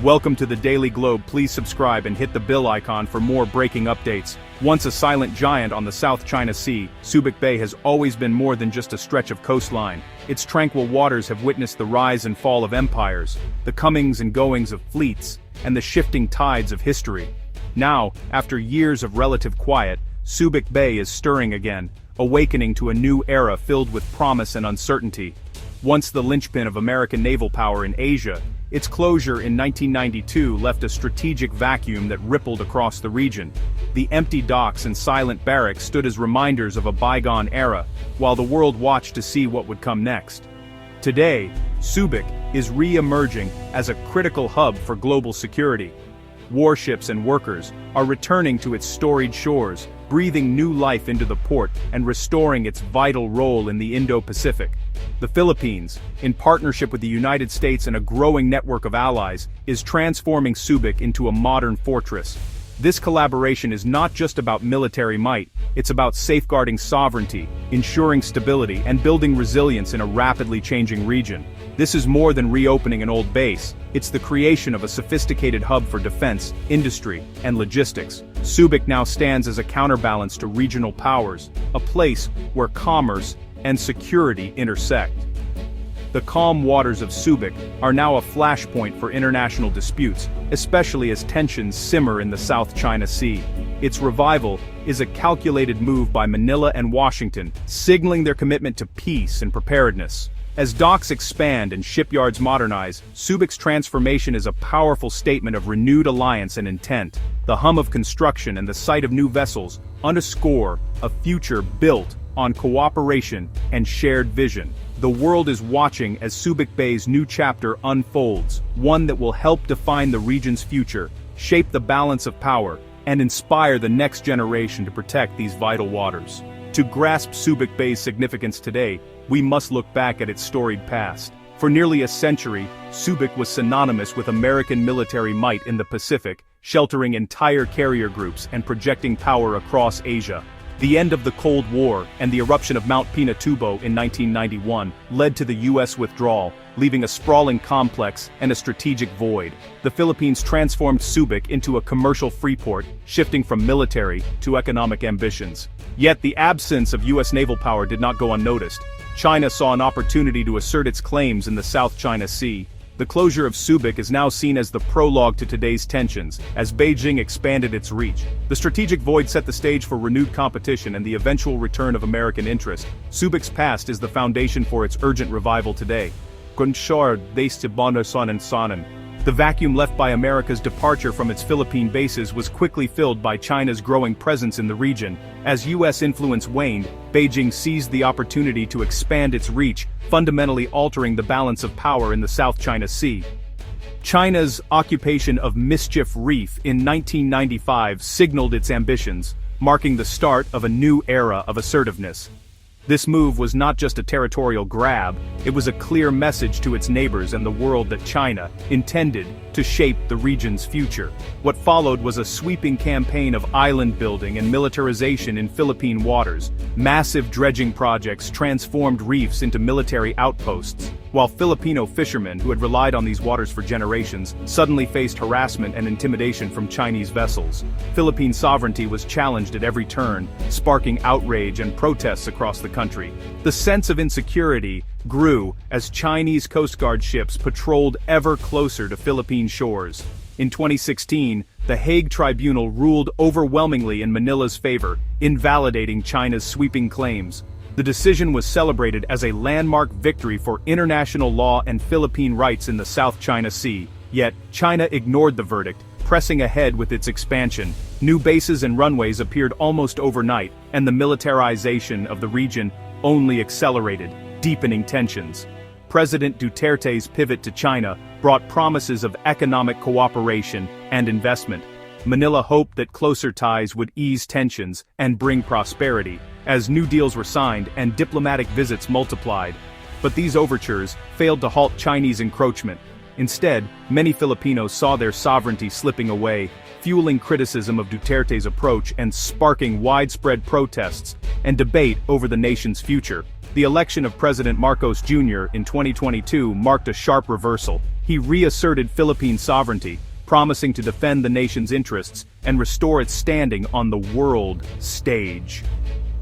Welcome to the Daily Globe. Please subscribe and hit the bell icon for more breaking updates. Once a silent giant on the South China Sea, Subic Bay has always been more than just a stretch of coastline. Its tranquil waters have witnessed the rise and fall of empires, the comings and goings of fleets, and the shifting tides of history. Now, after years of relative quiet, Subic Bay is stirring again, awakening to a new era filled with promise and uncertainty. Once the linchpin of American naval power in Asia, its closure in 1992 left a strategic vacuum that rippled across the region. The empty docks and silent barracks stood as reminders of a bygone era, while the world watched to see what would come next. Today, Subic is re-emerging as a critical hub for global security. Warships and workers are returning to its storied shores, breathing new life into the port and restoring its vital role in the Indo-Pacific. The Philippines, in partnership with the United States and a growing network of allies, is transforming Subic into a modern fortress. This collaboration is not just about military might, it's about safeguarding sovereignty, ensuring stability, and building resilience in a rapidly changing region. This is more than reopening an old base, it's the creation of a sophisticated hub for defense, industry, and logistics. Subic now stands as a counterbalance to regional powers, a place where commerce and security intersect. The calm waters of Subic are now a flashpoint for international disputes, especially as tensions simmer in the South China Sea. Its revival is a calculated move by Manila and Washington, signaling their commitment to peace and preparedness. As docks expand and shipyards modernize, Subic's transformation is a powerful statement of renewed alliance and intent. The hum of construction and the sight of new vessels underscore a future built on cooperation and shared vision. The world is watching as Subic Bay's new chapter unfolds, one that will help define the region's future, shape the balance of power, and inspire the next generation to protect these vital waters. To grasp Subic Bay's significance today, we must look back at its storied past. For nearly a century, Subic was synonymous with American military might in the Pacific, sheltering entire carrier groups and projecting power across Asia. The end of the Cold War and the eruption of Mount Pinatubo in 1991 led to the U.S. withdrawal, leaving a sprawling complex and a strategic void. The Philippines transformed Subic into a commercial freeport, shifting from military to economic ambitions. Yet the absence of U.S. naval power did not go unnoticed. China saw an opportunity to assert its claims in the South China Sea. The closure of Subic is now seen as the prologue to today's tensions, as Beijing expanded its reach. The strategic void set the stage for renewed competition and the eventual return of American interest. Subic's past is the foundation for its urgent revival today. The vacuum left by America's departure from its Philippine bases was quickly filled by China's growing presence in the region. As U.S. influence waned, Beijing seized the opportunity to expand its reach, fundamentally altering the balance of power in the South China Sea. China's occupation of Mischief Reef in 1995 signaled its ambitions, marking the start of a new era of assertiveness. This move was not just a territorial grab, it was a clear message to its neighbors and the world that China intended to shape the region's future. What followed was a sweeping campaign of island building and militarization in Philippine waters. Massive dredging projects transformed reefs into military outposts, while Filipino fishermen who had relied on these waters for generations suddenly faced harassment and intimidation from Chinese vessels. Philippine sovereignty was challenged at every turn, sparking outrage and protests across the country. The sense of insecurity grew as Chinese Coast Guard ships patrolled ever closer to Philippine shores. In 2016, the Hague Tribunal ruled overwhelmingly in Manila's favor, invalidating China's sweeping claims. The decision was celebrated as a landmark victory for international law and Philippine rights in the South China Sea. Yet, China ignored the verdict, pressing ahead with its expansion. New bases and runways appeared almost overnight, and the militarization of the region only accelerated, deepening tensions. President Duterte's pivot to China brought promises of economic cooperation and investment. Manila hoped that closer ties would ease tensions and bring prosperity, as new deals were signed and diplomatic visits multiplied. But these overtures failed to halt Chinese encroachment. Instead, many Filipinos saw their sovereignty slipping away, fueling criticism of Duterte's approach and sparking widespread protests and debate over the nation's future. The election of President Marcos Jr. in 2022 marked a sharp reversal. he reasserted Philippine sovereignty, promising to defend the nation's interests and restore its standing on the world stage.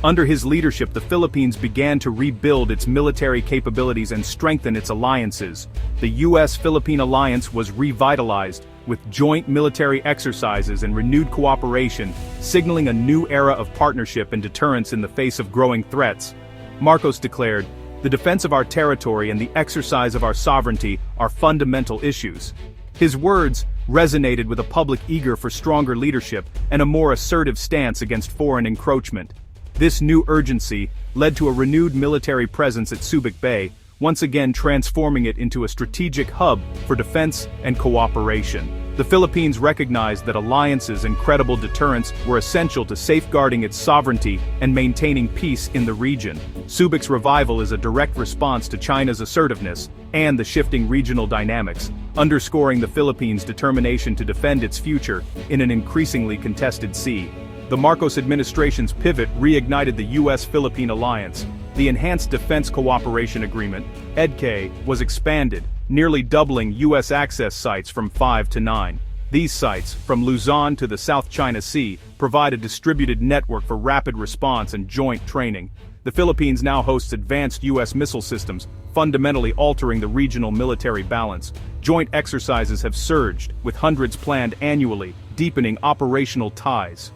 Under his leadership, the Philippines began to rebuild its military capabilities and strengthen its alliances. The U.S.-Philippine alliance was revitalized, with joint military exercises and renewed cooperation, signaling a new era of partnership and deterrence in the face of growing threats. Marcos declared, "The defense of our territory and the exercise of our sovereignty are fundamental issues." His words resonated with a public eager for stronger leadership and a more assertive stance against foreign encroachment. This new urgency led to a renewed military presence at Subic Bay, once again transforming it into a strategic hub for defense and cooperation. The Philippines recognized that alliances and credible deterrence were essential to safeguarding its sovereignty and maintaining peace in the region. Subic's revival is a direct response to China's assertiveness and the shifting regional dynamics, underscoring the Philippines' determination to defend its future in an increasingly contested sea. The Marcos administration's pivot reignited the U.S.-Philippine alliance. The Enhanced Defense Cooperation Agreement, EDCA, was expanded, nearly doubling U.S. access sites from 5 to 9. These sites, from Luzon to the South China Sea, provide a distributed network for rapid response and joint training. The Philippines now hosts advanced U.S. missile systems, fundamentally altering the regional military balance. Joint exercises have surged, with hundreds planned annually, deepening operational ties.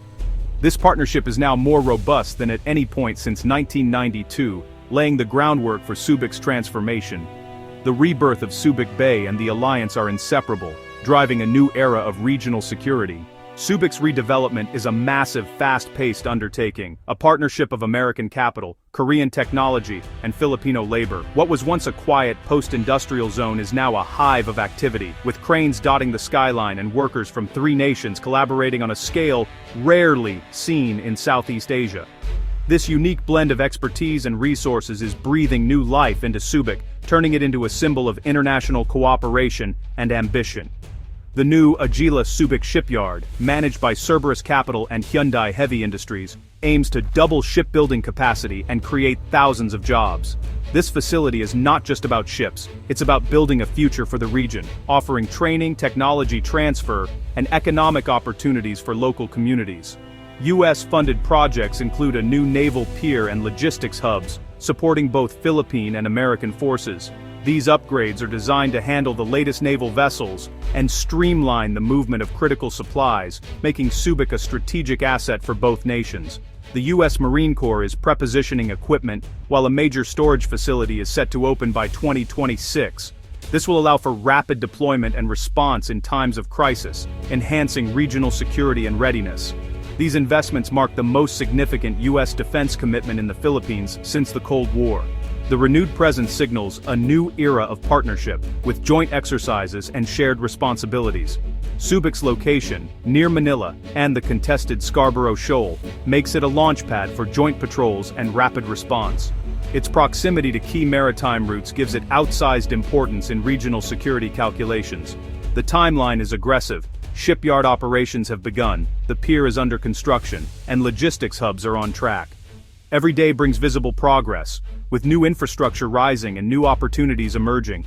This partnership is now more robust than at any point since 1992, laying the groundwork for Subic's transformation. The rebirth of Subic Bay and the alliance are inseparable, driving a new era of regional security. Subic's redevelopment is a massive, fast-paced undertaking, a partnership of American capital, Korean technology, and Filipino labor. What was once a quiet, post-industrial zone is now a hive of activity, with cranes dotting the skyline and workers from 3 nations collaborating on a scale rarely seen in Southeast Asia. This unique blend of expertise and resources is breathing new life into Subic, turning it into a symbol of international cooperation and ambition. The new Agila Subic shipyard, managed by Cerberus Capital and Hyundai Heavy Industries, aims to double shipbuilding capacity and create thousands of jobs. This facility is not just about ships, it's about building a future for the region, offering training, technology transfer, and economic opportunities for local communities. U.S.-funded projects include a new naval pier and logistics hubs, supporting both Philippine and American forces. These upgrades are designed to handle the latest naval vessels and streamline the movement of critical supplies, making Subic a strategic asset for both nations. The U.S. Marine Corps is prepositioning equipment, while a major storage facility is set to open by 2026. This will allow for rapid deployment and response in times of crisis, enhancing regional security and readiness. These investments mark the most significant U.S. defense commitment in the Philippines since the Cold War. The renewed presence signals a new era of partnership, with joint exercises and shared responsibilities. Subic's location, near Manila and the contested Scarborough Shoal, makes it a launchpad for joint patrols and rapid response. Its proximity to key maritime routes gives it outsized importance in regional security calculations. The timeline is aggressive. Shipyard operations have begun, the pier is under construction, and logistics hubs are on track. Every day brings visible progress, with new infrastructure rising and new opportunities emerging.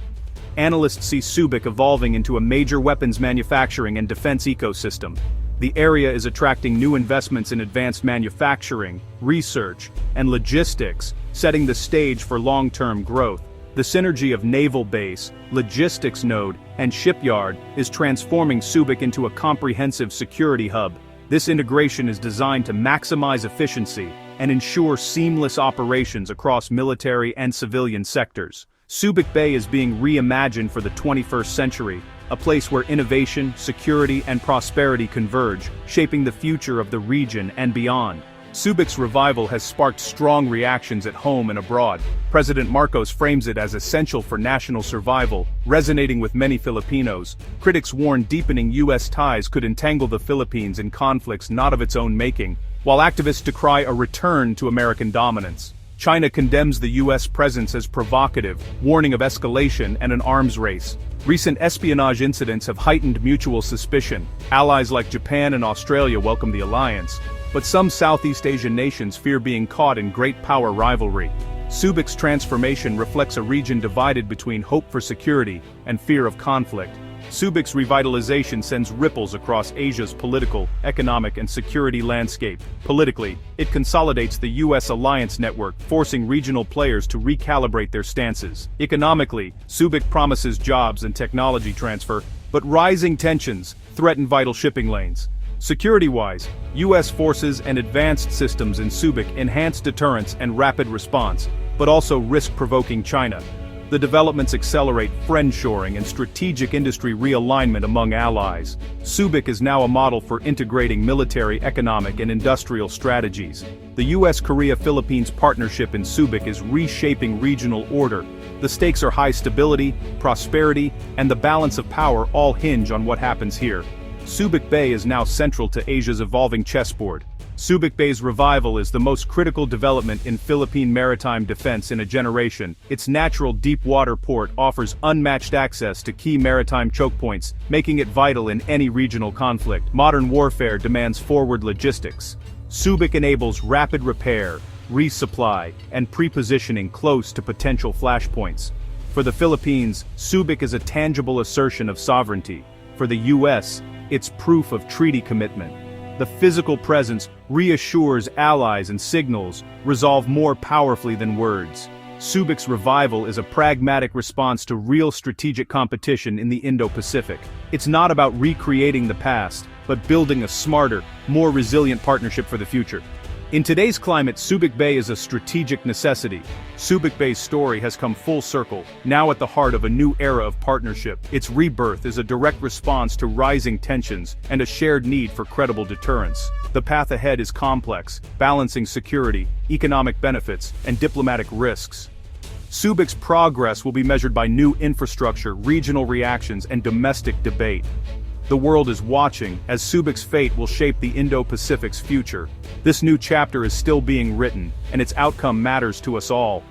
Analysts see Subic evolving into a major weapons manufacturing and defense ecosystem. The area is attracting new investments in advanced manufacturing, research, and logistics, setting the stage for long-term growth. The synergy of naval base, logistics node, and shipyard is transforming Subic into a comprehensive security hub. This integration is designed to maximize efficiency and ensure seamless operations across military and civilian sectors. Subic Bay is being reimagined for the 21st century, a place where innovation, security, and prosperity converge, shaping the future of the region and beyond. Subic's revival has sparked strong reactions at home and abroad. President Marcos frames it as essential for national survival, resonating with many Filipinos. Critics warn deepening U.S. ties could entangle the Philippines in conflicts not of its own making, while activists decry a return to American dominance. China condemns the U.S. presence as provocative, warning of escalation and an arms race. Recent espionage incidents have heightened mutual suspicion. Allies like Japan and Australia welcome the alliance, but some Southeast Asian nations fear being caught in great power rivalry. Subic's transformation reflects a region divided between hope for security and fear of conflict. Subic's revitalization sends ripples across Asia's political, economic and security landscape. Politically, it consolidates the U.S. alliance network, forcing regional players to recalibrate their stances. Economically, Subic promises jobs and technology transfer, but rising tensions threaten vital shipping lanes. Security-wise, U.S. forces and advanced systems in Subic enhance deterrence and rapid response, but also risk-provoking China. The developments accelerate friendshoring and strategic industry realignment among allies. Subic is now a model for integrating military, economic, and industrial strategies. The U.S.-Korea-Philippines partnership in Subic is reshaping regional order. The stakes are high stability, prosperity, and the balance of power all hinge on what happens here. Subic Bay is now central to Asia's evolving chessboard. Subic Bay's revival is the most critical development in Philippine maritime defense in a generation. Its natural deep-water port offers unmatched access to key maritime choke points, making it vital in any regional conflict. Modern warfare demands forward logistics. Subic enables rapid repair, resupply, and pre-positioning close to potential flashpoints. For the Philippines, Subic is a tangible assertion of sovereignty. For the U.S., it's proof of treaty commitment. The physical presence reassures allies and signals resolve more powerfully than words. Subic's revival is a pragmatic response to real strategic competition in the Indo-Pacific. It's not about recreating the past, but building a smarter, more resilient partnership for the future. In today's climate, Subic Bay is a strategic necessity. Subic Bay's story has come full circle, now at the heart of a new era of partnership. Its rebirth is a direct response to rising tensions and a shared need for credible deterrence. The path ahead is complex, balancing security, economic benefits, and diplomatic risks. Subic's progress will be measured by new infrastructure, regional reactions, and domestic debate. The world is watching, as Subic's fate will shape the Indo-Pacific's future. This new chapter is still being written, and its outcome matters to us all.